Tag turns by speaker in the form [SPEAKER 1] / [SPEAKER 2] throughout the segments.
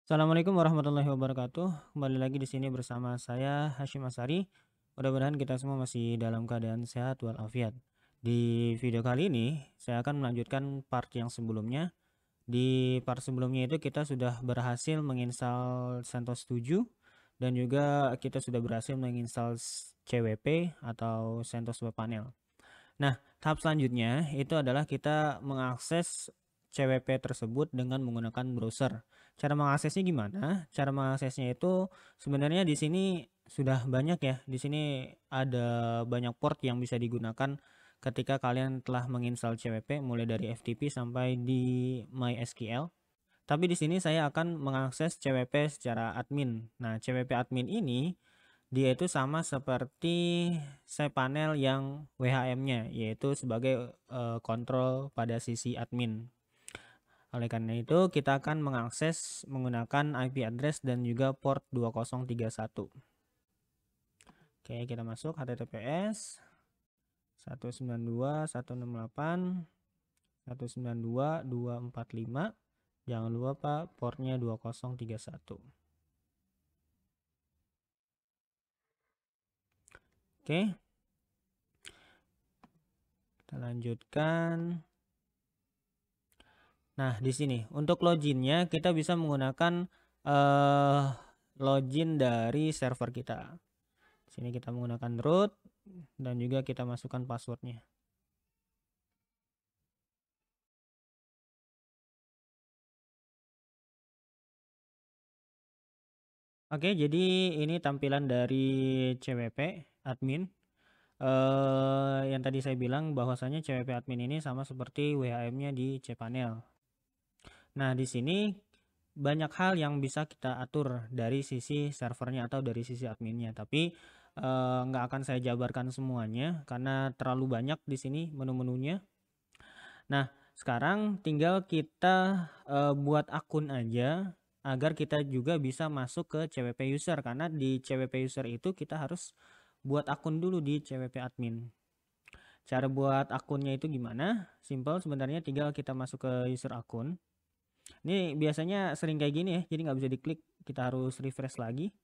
[SPEAKER 1] Assalamualaikum warahmatullahi wabarakatuh. Kembali lagi di sini bersama saya Hashim Asari. Mudah-mudahan kita semua masih dalam keadaan sehat walafiat. Di video kali ini saya akan melanjutkan part yang sebelumnya. Di part sebelumnya itu kita sudah berhasil menginstal CentOS 7 dan juga kita sudah berhasil menginstal CWP atau CentOS Web Panel. Nah, tahap selanjutnya itu adalah kita mengakses CWP tersebut dengan menggunakan browser. Cara mengaksesnya gimana? Cara mengaksesnya itu sebenarnya di sini sudah banyak ya. Di sini ada banyak port yang bisa digunakan ketika kalian telah menginstal CWP mulai dari FTP sampai di MySQL. Tapi di sini saya akan mengakses CWP secara admin. Nah, CWP admin ini dia itu sama seperti cPanel yang WHM-nya, yaitu sebagai kontrol pada sisi admin. Oleh karena itu, kita akan mengakses menggunakan IP address dan juga port 2031. Oke, kita masuk HTTPS 192.168.192.245. Jangan lupa Pak, portnya 2031. Oke, kita lanjutkan. Nah, di sini untuk loginnya kita bisa menggunakan eh, login dari server kita. Di sini kita menggunakan root dan juga kita masukkan passwordnya. Oke, jadi ini tampilan dari CWP admin. Yang tadi saya bilang bahwasanya CWP admin ini sama seperti WHM-nya di cPanel. Nah, di sini banyak hal yang bisa kita atur dari sisi servernya atau dari sisi adminnya, tapi nggak akan saya jabarkan semuanya karena terlalu banyak di sini menu-menunya. Nah, sekarang tinggal kita buat akun aja agar kita juga bisa masuk ke CWP user, karena di CWP user itu kita harus buat akun dulu di CWP admin. Cara buat akunnya itu gimana? Simple sebenarnya, tinggal kita masuk ke user akun. Ini biasanya sering kayak gini ya, jadi nggak bisa diklik, kita harus refresh lagi.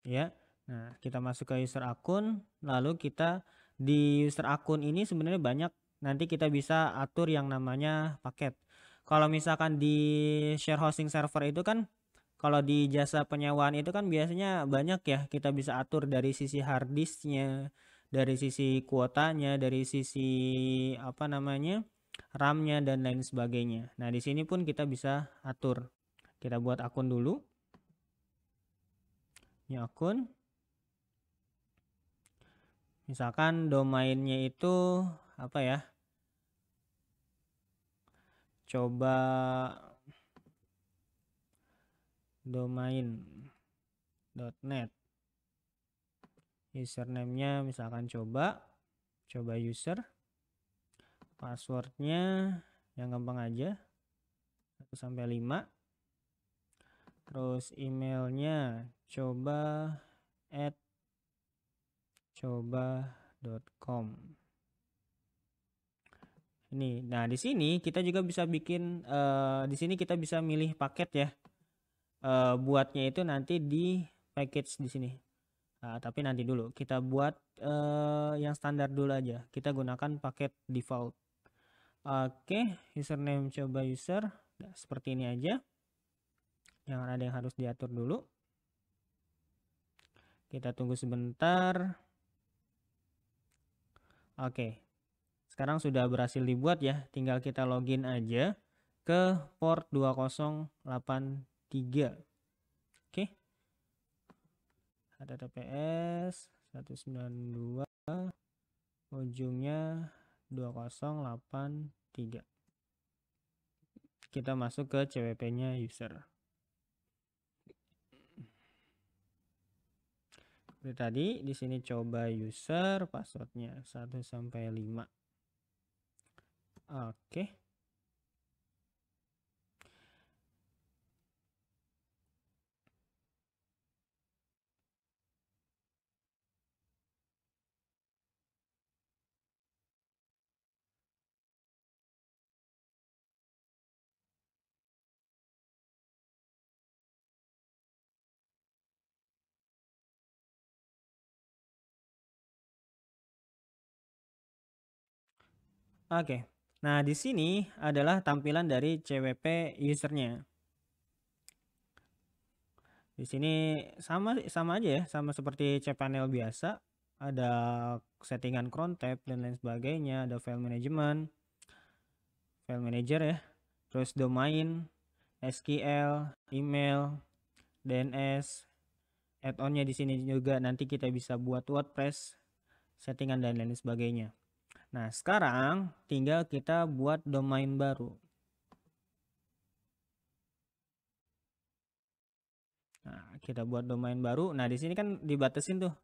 [SPEAKER 1] Ya, nah kita masuk ke user akun, lalu kita di user akun ini sebenarnya banyak, nanti kita bisa atur yang namanya paket. Kalau misalkan di share hosting server itu kan, kalau di jasa penyewaan itu kan biasanya banyak ya, kita bisa atur dari sisi hard disknya, dari sisi kuotanya, dari sisi apa namanya RAM-nya dan lain sebagainya. Nah, di sini pun kita bisa atur. Kita buat akun dulu. Ini akun. Misalkan domainnya itu apa ya? Coba domain.net. Username-nya misalkan coba user. Passwordnya yang gampang aja, 1 sampai 5. Terus emailnya coba@coba.com. Ini, nah di sini kita juga bisa bikin, di sini kita bisa milih paket ya. Buatnya itu nanti di package di sini. Nah, tapi nanti dulu kita buat yang standar dulu aja. Kita gunakan paket default. Oke, username coba user. Nah, seperti ini aja. Jangan ada yang harus diatur dulu. Kita tunggu sebentar. Oke, sekarang sudah berhasil dibuat ya. Tinggal kita login aja ke port 2083. Oke. HTTPS 192 ujungnya 2083. Kita masuk ke CWP-nya user. Seperti tadi, di sini coba user, passwordnya 1 sampai 5. Oke. Oke. Nah, di sini adalah tampilan dari CWP usernya. Di sini sama aja ya, sama seperti cPanel biasa. Ada settingan cron tab dan lain sebagainya, ada file management, file manager ya. Terus domain, SQL, email, DNS, add-onnya di sini juga nanti kita bisa buat WordPress, settingan dan lain sebagainya. Nah, sekarang tinggal kita buat domain baru. Nah, kita buat domain baru. Nah, di sini kan dibatasin tuh.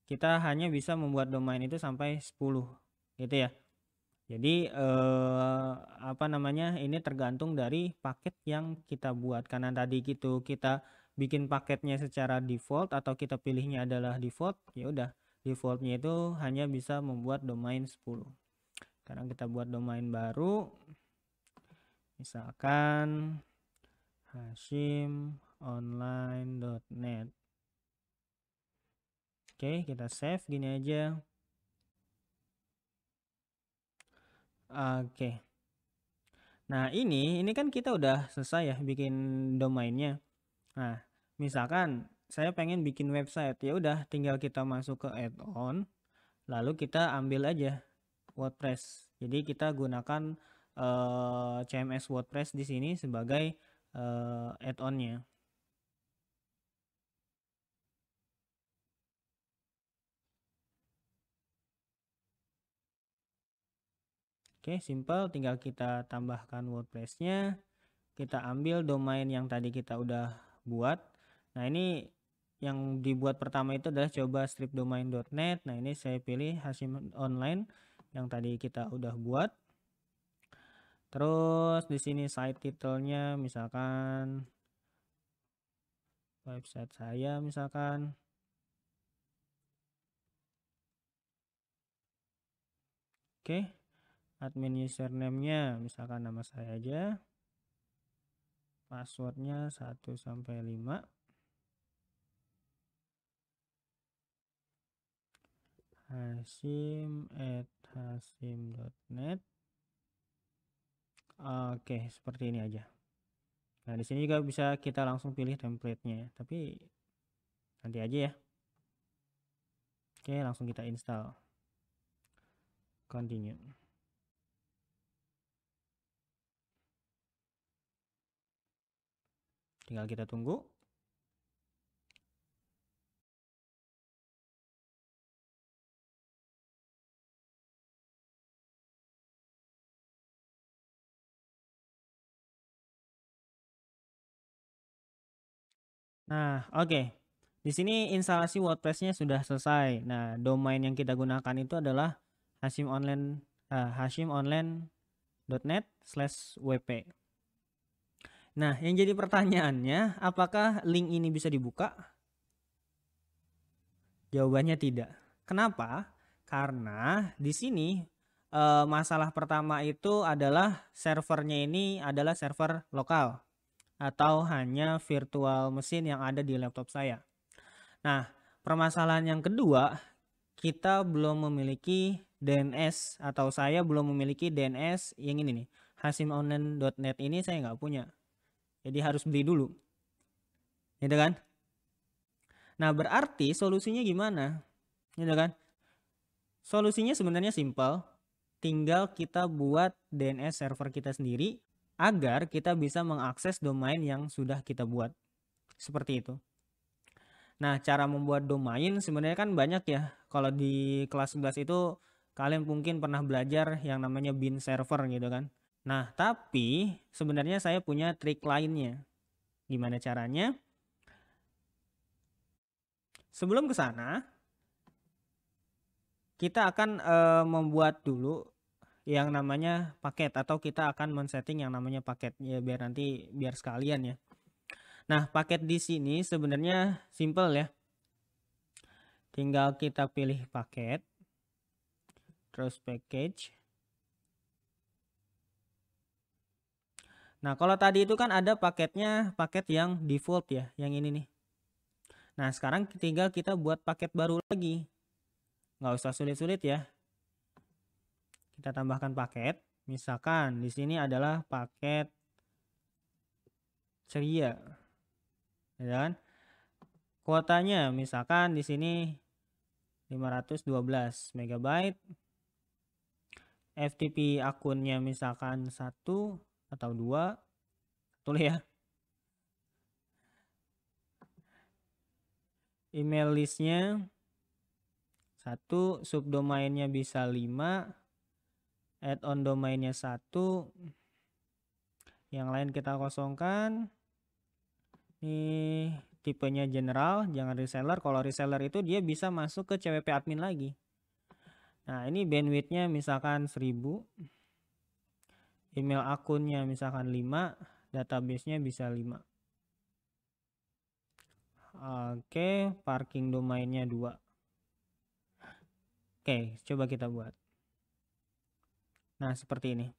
[SPEAKER 1] Kita hanya bisa membuat domain itu sampai 10 gitu ya. Jadi apa namanya? Ini tergantung dari paket yang kita buat. Karena tadi gitu kita bikin paketnya secara default atau kita pilihnya adalah default, ya udah. Defaultnya itu hanya bisa membuat domain 10. Sekarang kita buat domain baru. Misalkan hashimonline.net. Oke, kita save gini aja. Oke. Nah, ini kan kita udah selesai ya bikin domainnya. Nah, misalkan saya pengen bikin website, ya udah tinggal kita masuk ke add-on, lalu kita ambil aja WordPress. Jadi kita gunakan CMS WordPress di sini sebagai add-onnya. Oke, simple, tinggal kita tambahkan WordPress-nya, kita ambil domain yang tadi kita udah buat. Nah, ini yang dibuat pertama itu adalah coba stripdomain.net. Nah, ini saya pilih Hashim Online yang tadi kita udah buat. Terus di sini site title-nya misalkan website saya misalkan. Oke. Admin username-nya misalkan nama saya aja. Passwordnya 1 sampai 5. hashim@hashim.net. Oke, seperti ini aja. Nah, di sini juga bisa kita langsung pilih template-nya, tapi nanti aja ya. Oke, langsung kita install. Continue. Tinggal kita tunggu. Nah, oke. Di sini instalasi WordPress-nya sudah selesai. Nah, domain yang kita gunakan itu adalah hashimonline.net/wp. Nah, yang jadi pertanyaannya, apakah link ini bisa dibuka? Jawabannya tidak. Kenapa? Karena di sini masalah pertama itu adalah servernya ini adalah server lokal atau hanya virtual mesin yang ada di laptop saya. Nah, permasalahan yang kedua, kita belum memiliki DNS atau saya belum memiliki DNS yang ini nih. hashimonline.net ini saya nggak punya. Jadi harus beli dulu. Gitu kan? Nah, berarti solusinya gimana? Gitu kan? Solusinya sebenarnya simpel. Tinggal kita buat DNS server kita sendiri agar kita bisa mengakses domain yang sudah kita buat. Seperti itu. Nah, cara membuat domain sebenarnya kan banyak ya. Kalau di kelas 11 itu kalian mungkin pernah belajar yang namanya bin server gitu kan. Nah, tapi sebenarnya saya punya trik lainnya. Gimana caranya? Sebelum ke sana, kita akan membuat dulu yang namanya paket atau kita akan men-setting yang namanya paket ya biar sekalian ya. Nah, paket di sini sebenarnya simple ya. Tinggal kita pilih paket, terus package. Nah, kalau tadi itu kan ada paketnya, paket yang default ya, yang ini nih. Nah, sekarang tinggal kita buat paket baru lagi. Nggak usah sulit-sulit ya. kita tambahkan paket. Misalkan di sini adalah paket ceria, ya kan? Kuotanya misalkan di sini 512 MB. FTP akunnya misalkan 1 atau 2, tulis ya. Email listnya 1, subdomainnya bisa 5, add-on domainnya 1, yang lain kita kosongkan. Ini tipenya general, jangan reseller. Kalau reseller itu dia bisa masuk ke CWP admin lagi. Nah, ini bandwidthnya misalkan 1000, email akunnya misalkan 5, databasenya bisa 5. Oke, parking domainnya 2. Oke, coba kita buat. Nah, seperti ini.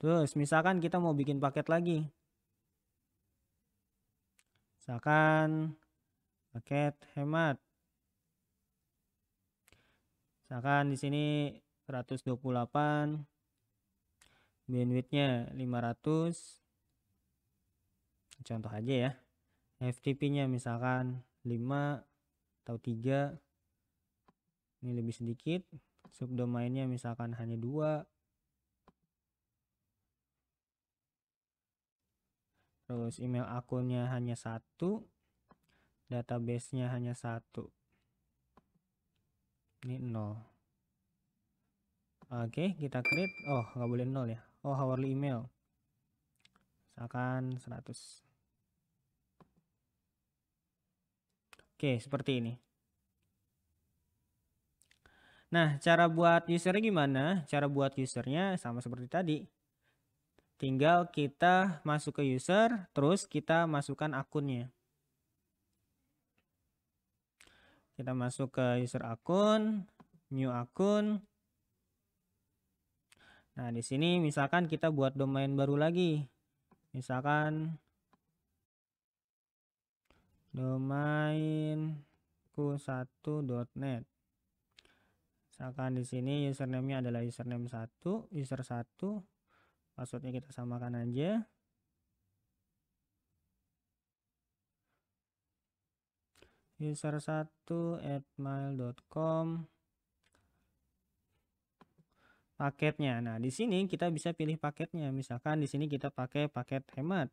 [SPEAKER 1] Terus, misalkan kita mau bikin paket lagi. Misalkan paket hemat. Misalkan di sini 128, bandwidthnya 500. Contoh aja ya. FTP-nya misalkan 5 atau 3. Ini lebih sedikit. Subdomainnya misalkan hanya 2. Terus email akunnya hanya 1. Database-nya hanya 1. Ini 0. Oke, kita create. Oh, nggak boleh 0 ya. Oh, hourly email. Misalkan 100. Oke, seperti ini. Nah, cara buat usernya gimana? Cara buat usernya sama seperti tadi. Tinggal kita masuk ke user, terus kita masukkan akunnya. Kita masuk ke user akun, new akun. Nah, di sini misalkan kita buat domain baru lagi. Misalkan domainku1.net. Misalkan di sini username-nya adalah username 1, user 1. Passwordnya kita samakan aja. user1@mail.com. Paketnya. Nah, di sini kita bisa pilih paketnya. Misalkan di sini kita pakai paket hemat.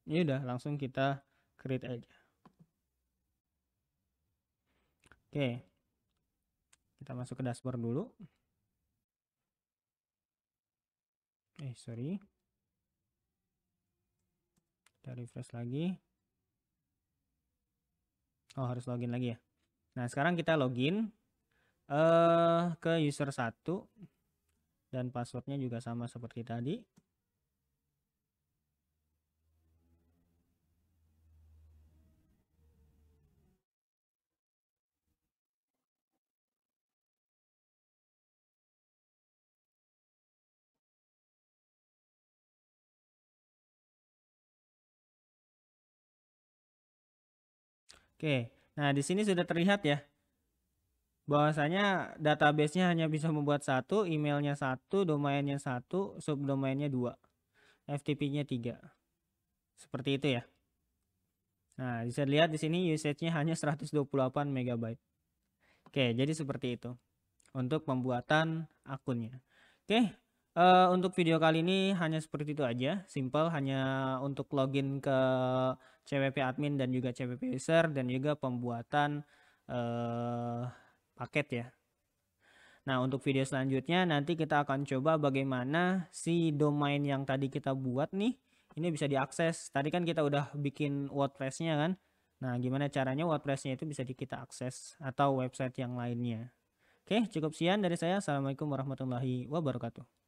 [SPEAKER 1] Ya udah, langsung kita create aja. Oke. Kita masuk ke dashboard dulu. Sorry. Kita refresh lagi. Oh, harus login lagi ya. Nah, sekarang kita login ke user 1 dan passwordnya juga sama seperti tadi. Oke, nah di sini sudah terlihat ya bahwasanya database-nya hanya bisa membuat 1, emailnya 1, domainnya 1, subdomainnya 2, FTP-nya 3. Seperti itu ya. Nah, bisa dilihat di sini usage-nya hanya 128 MB. Oke, jadi seperti itu untuk pembuatan akunnya. Oke, untuk video kali ini hanya seperti itu aja, simple, hanya untuk login ke CWP admin dan juga CWP user dan juga pembuatan paket ya. Nah, untuk video selanjutnya nanti kita akan coba bagaimana si domain yang tadi kita buat nih ini bisa diakses. Tadi kan kita udah bikin WordPress-nya kan. Nah, gimana caranya WordPress-nya itu bisa kita akses atau website yang lainnya. Oke, cukup sekian dari saya. Assalamualaikum warahmatullahi wabarakatuh.